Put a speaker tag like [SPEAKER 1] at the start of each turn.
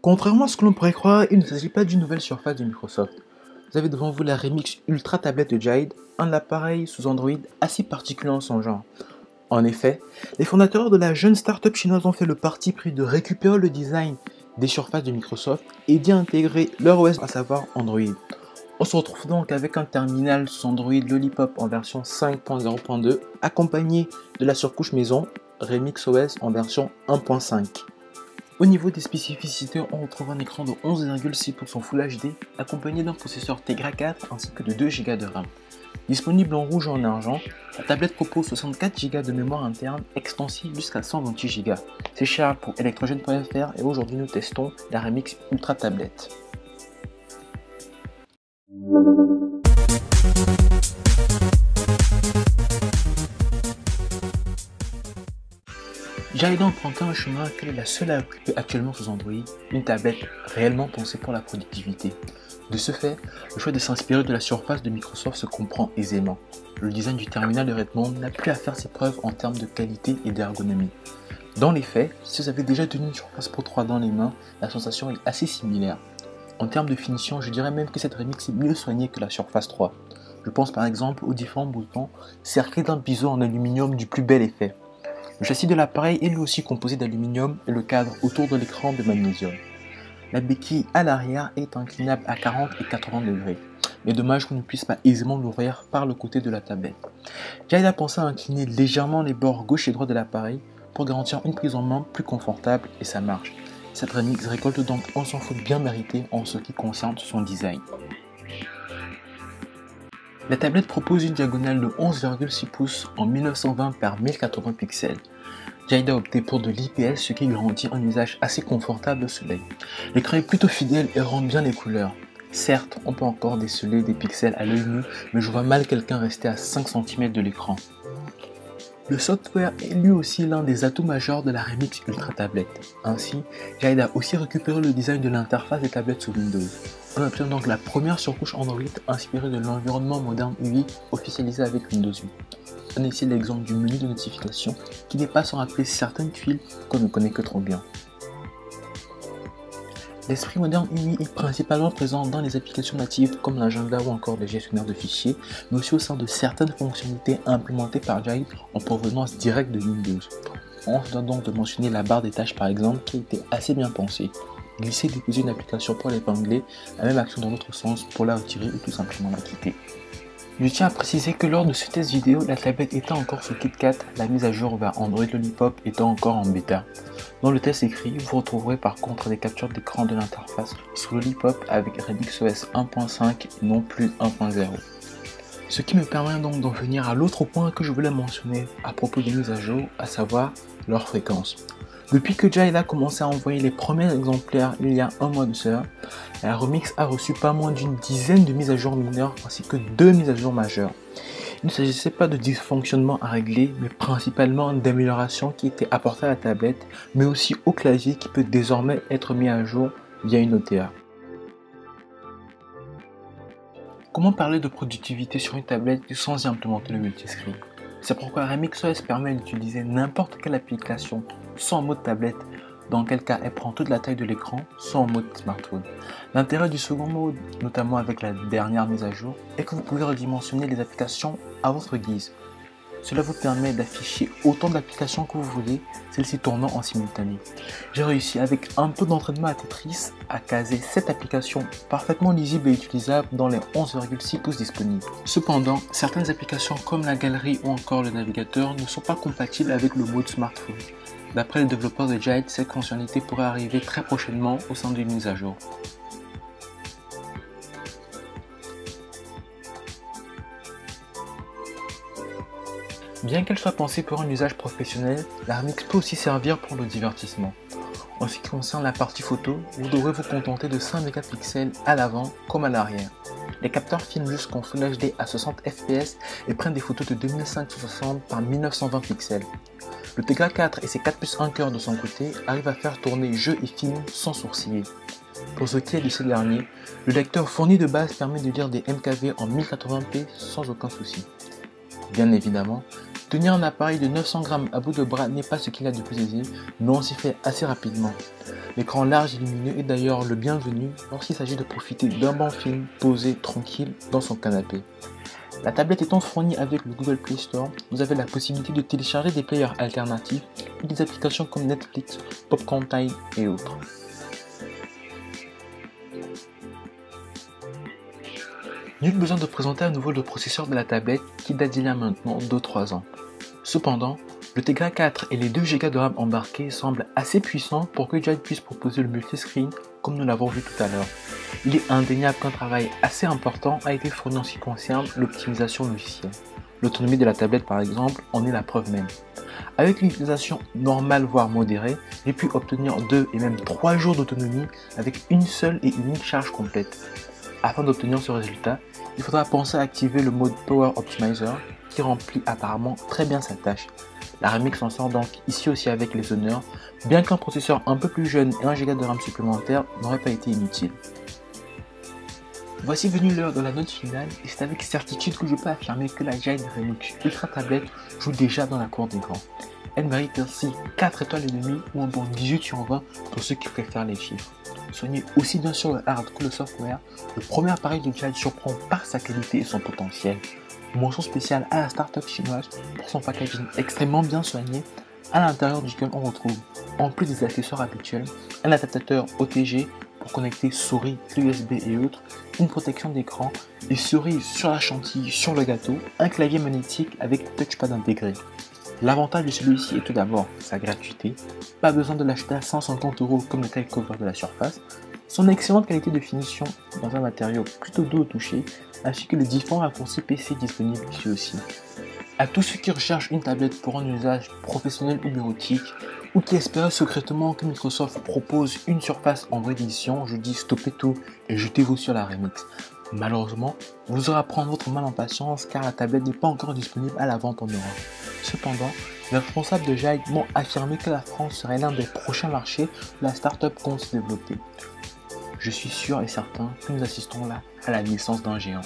[SPEAKER 1] Contrairement à ce que l'on pourrait croire, il ne s'agit pas d'une nouvelle surface de Microsoft. Vous avez devant vous la Remix Ultra Tablette de Jade, un appareil sous Android assez particulier en son genre. En effet, les fondateurs de la jeune start-up chinoise ont fait le parti pris de récupérer le design des surfaces de Microsoft et d'y intégrer leur OS, à savoir Android. On se retrouve donc avec un terminal sous Android Lollipop en version 5.0.2 accompagné de la surcouche maison Remix OS en version 1.5. Au niveau des spécificités, on retrouve un écran de 11,6 pouces en Full HD accompagné d'un processeur Tegra 4 ainsi que de 2 Go de RAM. Disponible en rouge et en argent, la tablette propose 64 Go de mémoire interne extensible jusqu'à 128 Go. C'est cher pour electrogene.fr et aujourd'hui nous testons la Remix Ultra Tablette. Jade a emprunté un chemin qu'elle est la seule à occuper actuellement sous Android, une tablette réellement pensée pour la productivité. De ce fait, le choix de s'inspirer de la surface de Microsoft se comprend aisément. Le design du terminal de Redmond n'a plus à faire ses preuves en termes de qualité et d'ergonomie. Dans les faits, si vous avez déjà tenu une Surface Pro 3 dans les mains, la sensation est assez similaire. En termes de finition, je dirais même que cette Remix est mieux soignée que la Surface 3. Je pense par exemple aux différents boutons cerclés d'un biseau en aluminium du plus bel effet. Le châssis de l'appareil est lui aussi composé d'aluminium et le cadre autour de l'écran de magnésium. La béquille à l'arrière est inclinable à 40 et 80 degrés, mais dommage qu'on ne puisse pas aisément l'ouvrir par le côté de la tablette. Jade a pensé à incliner légèrement les bords gauche et droit de l'appareil pour garantir une prise en main plus confortable et ça marche. Cette Remix récolte donc un sans faute bien mérité en ce qui concerne son design. La tablette propose une diagonale de 11,6 pouces en 1920 par 1080 pixels. Jade a opté pour de l'IPS, ce qui garantit un usage assez confortable au soleil. L'écran est plutôt fidèle et rend bien les couleurs. Certes, on peut encore déceler des pixels à l'œil nu, mais je vois mal quelqu'un rester à 5 cm de l'écran. Le software est lui aussi l'un des atouts majeurs de la Remix Ultra Tablette. Ainsi, Jade a aussi récupéré le design de l'interface des tablettes sous Windows. On obtient donc la première surcouche Android inspirée de l'environnement moderne UI officialisé avec Windows 8. On a ici l'exemple du menu de notification qui n'est pas sans rappeler certaines tuiles qu'on ne connaît que trop bien. L'esprit moderne UI est principalement présent dans les applications natives comme l'agenda ou encore les gestionnaires de fichiers, mais aussi au sein de certaines fonctionnalités implémentées par Jade en provenance directe de Windows. On se doit donc de mentionner la barre des tâches par exemple qui a été assez bien pensée. Glisser et déposer une application pour l'épingler, la même action dans l'autre sens pour la retirer ou tout simplement la quitter. Je tiens à préciser que lors de ce test vidéo, la tablette était encore sous KitKat, la mise à jour vers Android Lollipop étant encore en bêta. Dans le test écrit, vous retrouverez par contre des captures d'écran de l'interface sous Lollipop avec Remix OS 1.5 et non plus 1.0. Ce qui me permet donc d'en venir à l'autre point que je voulais mentionner à propos des mises à jour, à savoir leur fréquence. Depuis que Jade a commencé à envoyer les premiers exemplaires il y a un mois de cela, la Remix a reçu pas moins d'une dizaine de mises à jour mineures ainsi que 2 mises à jour majeures. Il ne s'agissait pas de dysfonctionnement à régler, mais principalement d'améliorations qui étaient apportées à la tablette, mais aussi au clavier qui peut désormais être mis à jour via une OTA. Comment parler de productivité sur une tablette sans y implémenter le multiscreen? C'est pourquoi Remix OS permet d'utiliser n'importe quelle application, soit en mode tablette, dans quel cas elle prend toute la taille de l'écran, soit en mode smartphone. L'intérêt du second mode, notamment avec la dernière mise à jour, est que vous pouvez redimensionner les applications à votre guise. Cela vous permet d'afficher autant d'applications que vous voulez, celles-ci tournant en simultané. J'ai réussi avec un peu d'entraînement à Tetris à caser 7 applications parfaitement lisibles et utilisables dans les 11,6 pouces disponibles. Cependant, certaines applications comme la galerie ou encore le navigateur ne sont pas compatibles avec le mode smartphone. D'après les développeurs de Jade, cette fonctionnalité pourrait arriver très prochainement au sein d'une mise à jour. Bien qu'elle soit pensée pour un usage professionnel, la Remix peut aussi servir pour le divertissement. En ce qui concerne la partie photo, vous devrez vous contenter de 5 mégapixels à l'avant comme à l'arrière. Les capteurs filment jusqu'en Full HD à 60 fps et prennent des photos de 2560 par 1920 pixels. Le Tegra 4 et ses 4+1 cœurs de son côté arrivent à faire tourner jeux et films sans sourciller. Pour ce qui est de ces derniers, le lecteur fourni de base permet de lire des MKV en 1080p sans aucun souci. Bien évidemment, Tenir un appareil de 900 grammes à bout de bras n'est pas ce qu'il y a de plus aisé, mais on s'y fait assez rapidement. L'écran large et lumineux est d'ailleurs le bienvenu lorsqu'il s'agit de profiter d'un bon film posé tranquille dans son canapé. La tablette étant fournie avec le Google Play Store, vous avez la possibilité de télécharger des players alternatifs et des applications comme Netflix, Popcorn Time et autres. Nul besoin de présenter à nouveau le processeur de la tablette qui date d'il y a maintenant 2-3 ans. Cependant, le Tegra 4 et les 2 Go de RAM embarqués semblent assez puissants pour que Jade puisse proposer le multiscreen comme nous l'avons vu tout à l'heure. Il est indéniable qu'un travail assez important a été fourni en ce qui concerne l'optimisation logicielle. L'autonomie de la tablette par exemple en est la preuve même. Avec une utilisation normale voire modérée, j'ai pu obtenir 2 et même 3 jours d'autonomie avec une seule et unique charge complète. Afin d'obtenir ce résultat, il faudra penser à activer le mode Power Optimizer qui remplit apparemment très bien sa tâche. La Remix s'en sort donc ici aussi avec les honneurs, bien qu'un processeur un peu plus jeune et 1 Go de RAM supplémentaire n'aurait pas été inutile. Voici venu l'heure de la note finale et c'est avec certitude que je peux affirmer que la Jade Remix Ultra Tablet joue déjà dans la cour des grands. Elle mérite ainsi 4 étoiles et demie ou un bon 18 sur 20 pour ceux qui préfèrent les chiffres. Soignez aussi bien sur le hard que le software, le premier appareil de Jade surprend par sa qualité et son potentiel. Mention spéciale à la startup chinoise pour son packaging extrêmement bien soigné, à l'intérieur duquel on retrouve, en plus des accessoires habituels, un adaptateur OTG pour connecter souris, clé USB et autres, une protection d'écran, des cerises sur la chantilly sur le gâteau, un clavier magnétique avec touchpad intégré. L'avantage de celui-ci est tout d'abord sa gratuité, pas besoin de l'acheter à 150 € comme le tel cover de la Surface, son excellente qualité de finition dans un matériau plutôt doux au toucher, ainsi que les différents raccourcis PC disponibles ici aussi. À tous ceux qui recherchent une tablette pour un usage professionnel ou bureautique, ou qui espèrent secrètement que Microsoft propose une Surface en vraie édition, je dis stoppez tout et jetez-vous sur la Remix. Malheureusement, vous aurez à prendre votre mal en patience car la tablette n'est pas encore disponible à la vente en Europe. Cependant, les responsables de Jade m'ont affirmé que la France serait l'un des prochains marchés où la startup compte se développer. Je suis sûr et certain que nous assistons là à la naissance d'un géant.